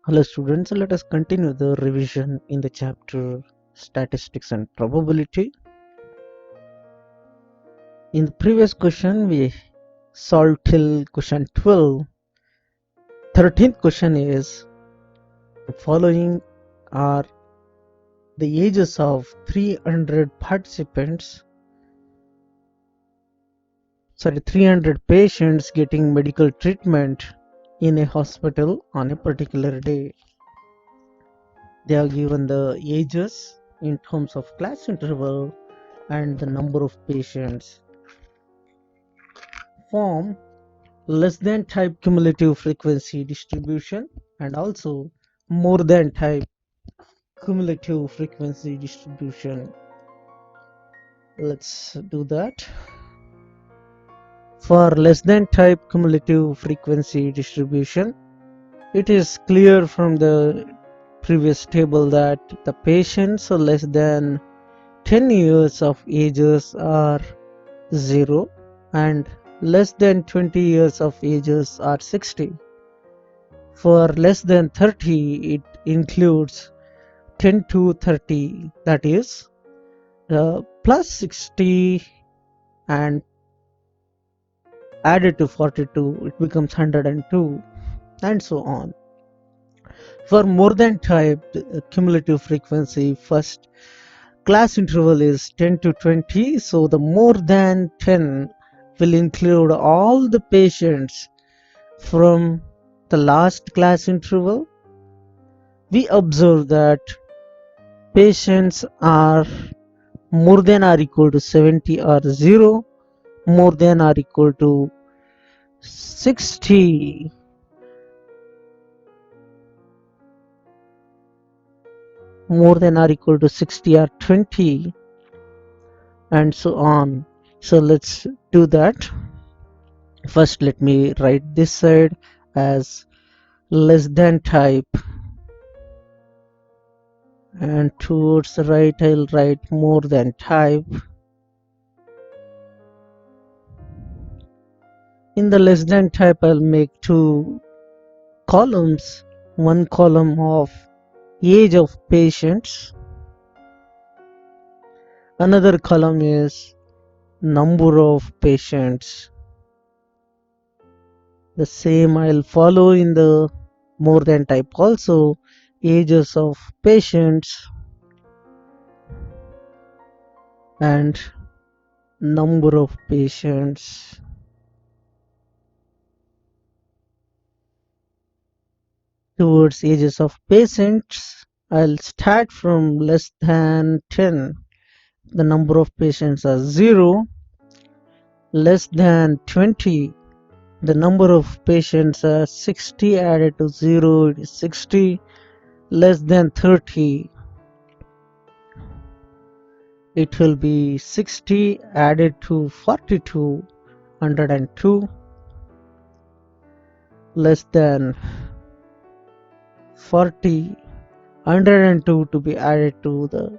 Hello students, let us continue the revision in the chapter Statistics and Probability. In the previous question we solved till question 12. 13th question is, the following are the ages of 300 patients getting medical treatment in a hospital on a particular day. They are given the ages in terms of class interval and the number of patients. Form less than type cumulative frequency distribution and also more than type cumulative frequency distribution. Let's do that. For less than type cumulative frequency distribution, it is clear from the previous table that the patients less than 10 years of ages are 0 and less than 20 years of ages are 60. For less than 30, it includes 10 to 30, that is plus 60 and added to 42, it becomes 102, and so on. For more than type cumulative frequency, first class interval is 10 to 20, so the more than 10 will include all the patients from the last class interval. We observe that patients are more than or equal to 70 or 0, more than or equal to 60, more than or equal to 60 or 20, and so on. So let's do that. First let me write this side as less than type, and towards the right I'll write more than type. In the less than type I'll make two columns, one column of age of patients, another column is number of patients. The same I'll follow in the more than type also, ages of patients and number of patients. Towards ages of patients, I'll start from less than 10. The number of patients are 0. Less than 20, the number of patients are 60, added to 0, it is 60. Less than 30, it will be 60, added to 42, 102. Less than 40, 102 to be added to the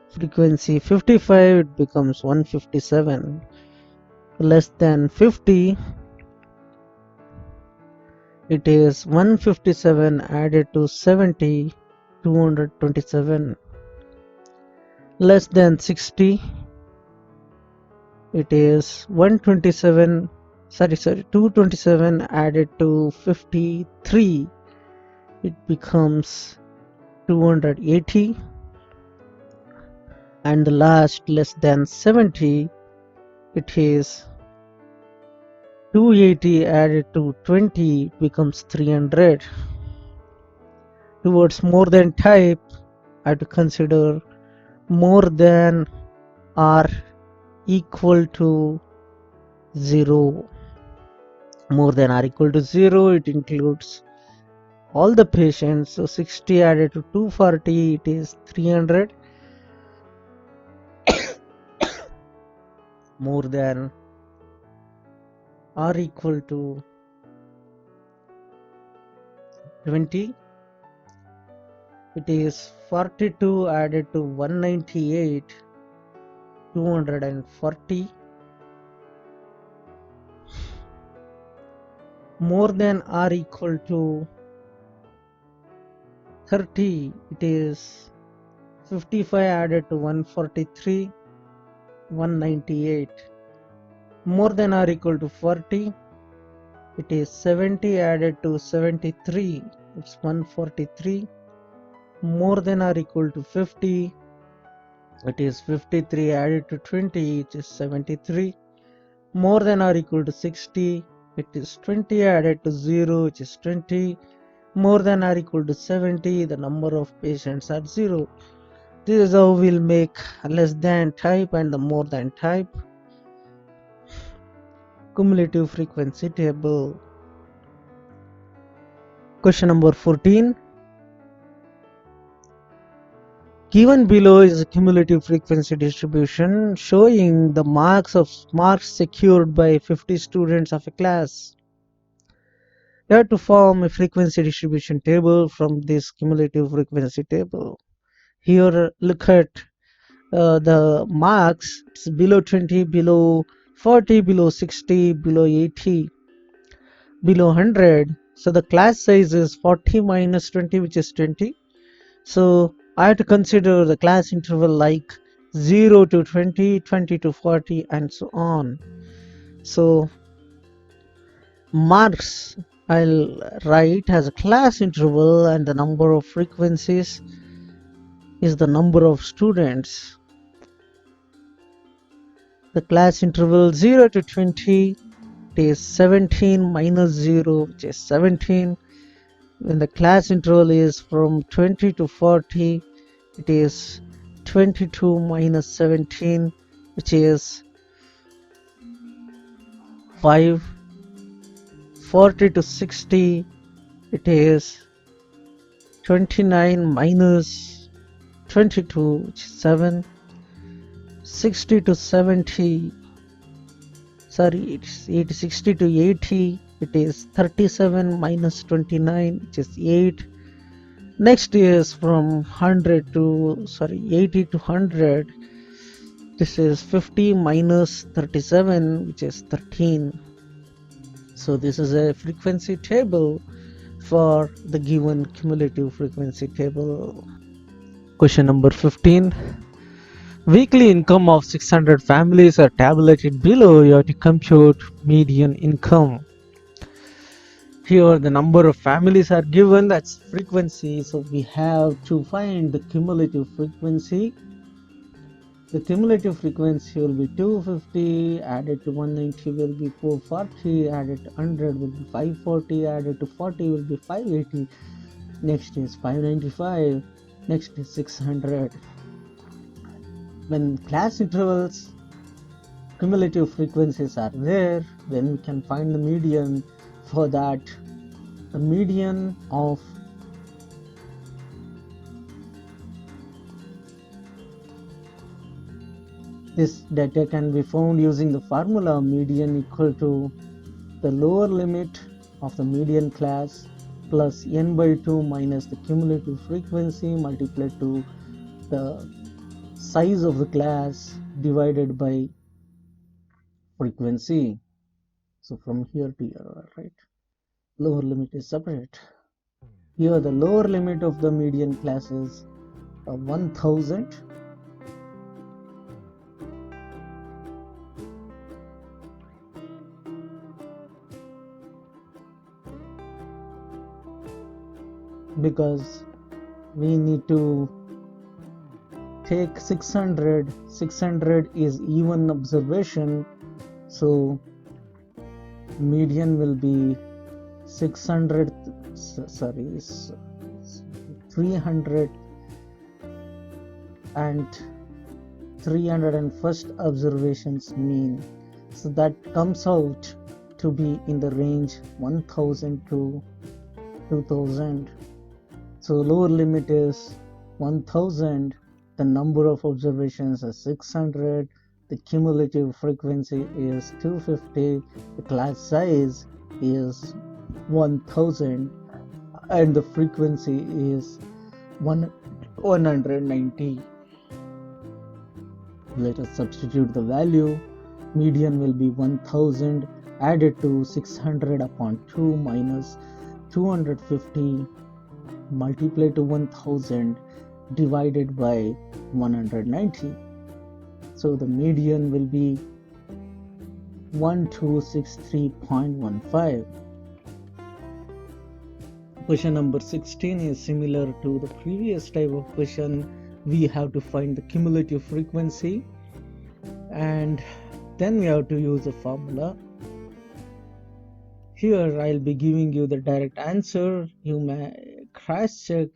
frequency 55, it becomes 157. Less than 50, it is 157 added to 70, 227. Less than 60, it is 227 added to 53, it becomes 280. And the last, less than 70, it is 280 added to 20, it becomes 300. Towards more than type, I have to consider more than or equal to 0. More than or equal to 0, it includes all the patients, so 60 added to 240, it is 300. More than or equal to 20, it is 42 added to 198, 240. More than or equal to 30, it is 55 added to 143, 198. More than or equal to 40, it is 70 added to 73, it's 143. More than or equal to 50, it is 53 added to 20, which is 73. More than or equal to 60, it is 20 added to 0, which is 20. More than or equal to 70, the number of patients are 0. This is how we'll make less than type and the more than type. Cumulative frequency table. Question number 14. Given below is a cumulative frequency distribution showing the marks secured by 50 students of a class. You have to form a frequency distribution table from this cumulative frequency table. Here look at the marks. It's below 20, below 40, below 60, below 80, below 100. So the class size is 40 minus 20, which is 20. So I have to consider the class interval like 0 to 20, 20 to 40, and so on. So marks I'll write as a class interval, and the number of frequencies is the number of students. The class interval 0 to 20 is 17 minus 0, which is 17. When the class interval is from 20 to 40, it is 22 minus 17, which is 5. 40 to 60, it is 29 minus 22, which is 7. 60 to 70, it's 60 to 80, it is 37 minus 29, which is 8. Next is from 80 to 100, this is 50 minus 37, which is 13. So this is a frequency table for the given cumulative frequency table. Question number 15. Weekly income of 600 families are tabulated below. You have to compute median income. Here the number of families are given, that's frequency. So we have to find the cumulative frequency. The cumulative frequency will be 250, added to 190 will be 440, added to 100 will be 540, added to 40 will be 580. Next is 595, next is 600. When class intervals cumulative frequencies are there, then we can find the median. For that, the median of this data can be found using the formula median equal to the lower limit of the median class plus n by 2 minus the cumulative frequency multiplied to the size of the class divided by frequency. So from here to here, right? Lower limit is separate. Here the lower limit of the median class is 1000. Because we need to take 600. 600 is even observation, so median will be 300 and 301st observations mean. So that comes out to be in the range 1000 to 2000. So lower limit is 1000, the number of observations is 600, the cumulative frequency is 250, the class size is 1000, and the frequency is 190. Let us substitute the value. Median will be 1000 added to 600 upon 2 minus 250 multiply to 1000 divided by 190. So the median will be 1263.15. Question number 16 is similar to the previous type of question. We have to find the cumulative frequency and then we have to use a formula. Here I'll be giving you the direct answer. You may cross check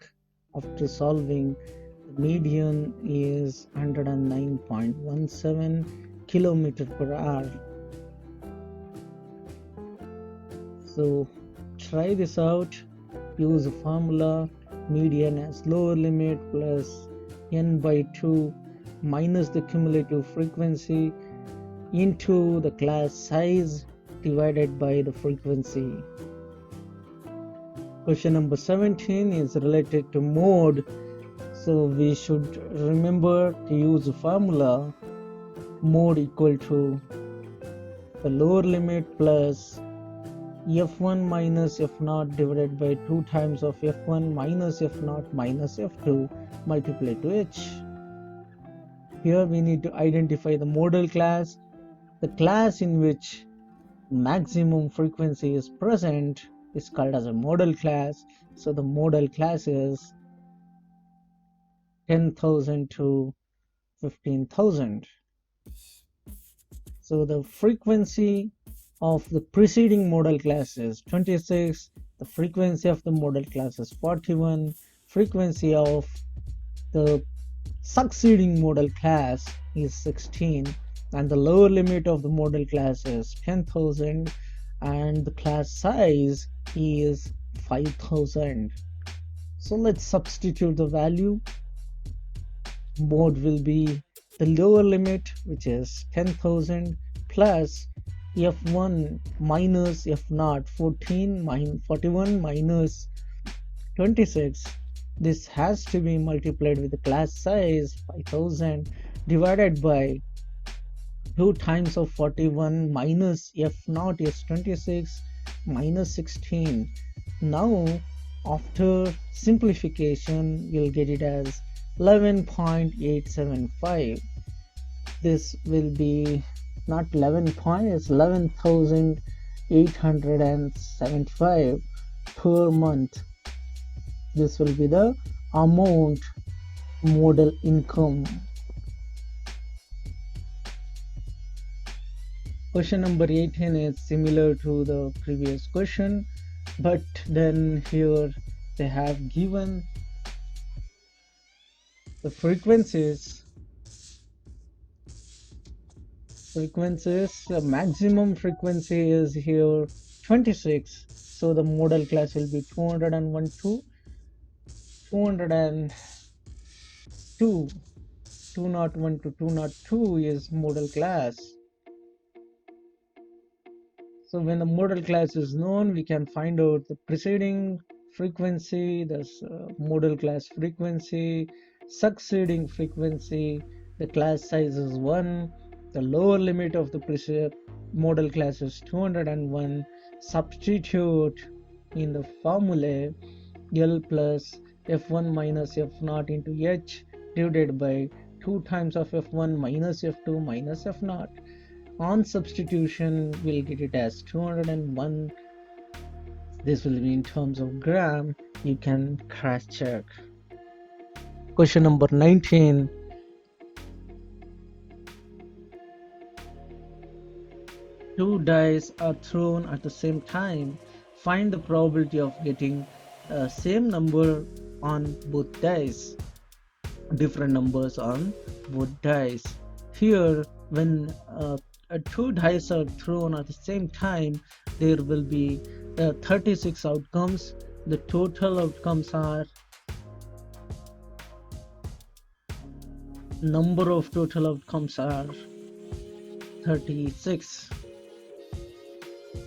after solving. The median is 109.17 kilometer per hour. So try this out. Use a formula. Median as lower limit plus n by 2 minus the cumulative frequency into the class size divided by the frequency. Question number 17 is related to mode. So we should remember to use a formula. Mode equal to the lower limit plus f1 minus f0 divided by 2 times of f1 minus f0 minus f2 multiplied to h. Here we need to identify the modal class. The class in which maximum frequency is present is called as a modal class. So the modal class is 10,000 to 15,000. So the frequency of the preceding modal class is 26, the frequency of the modal class is 41, frequency of the succeeding modal class is 16, and the lower limit of the modal class is 10,000 and the class size is 5,000. So let's substitute the value. Mode will be the lower limit, which is 10,000 plus f1 minus f0, 41 minus 26. This has to be multiplied with the class size 5000 divided by 2 times of 41 minus f0 is 26 minus 16. Now after simplification we'll get it as 11.875. This will be not 11 point, it's 11,875 per month. This will be the amount modal income. Question number 18 is similar to the previous question, but then here they have given the frequencies. The maximum frequency is here 26. So the modal class will be 201 to 202. 201 to 202 is modal class. So when the modal class is known, we can find out the preceding frequency, the modal class frequency, succeeding frequency, the class size is 1, the lower limit of the modal class is 201. Substitute in the formula L plus f1 minus f0 into h divided by 2 times of f1 minus f2 minus f0. On substitution we'll get it as 201. This will be in terms of gram. You can cross check. Question number 19. Two dice are thrown at the same time. Find the probability of getting the same number on both dice. Different numbers on both dice. Here, when two dice are thrown at the same time, there will be 36 outcomes. The total outcomes are number of total outcomes are 36.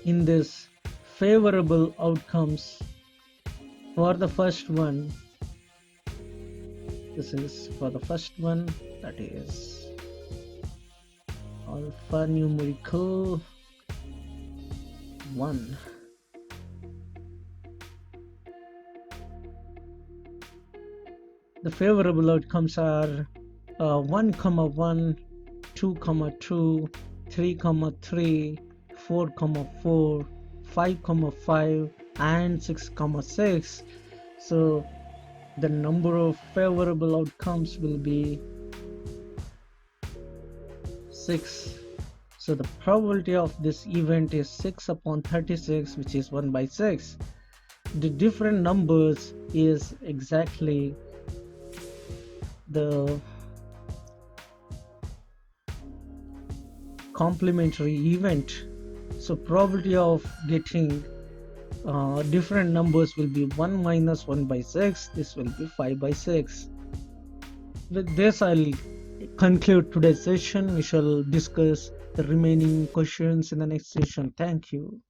In this, favorable outcomes for the first one, this is for the first one, that is alpha numerical 1. The favorable outcomes are 1 comma 1, 2 comma 2, 3 comma 3, 4 comma 4, 5 comma 5, and 6 comma 6. So the number of favorable outcomes will be 6. So the probability of this event is 6 upon 36, which is 1 by 6. The different numbers is exactly the complementary event. So probability of getting different numbers will be 1 minus 1 by 6. This will be 5 by 6. With this, I'll conclude today's session. We shall discuss the remaining questions in the next session. Thank you.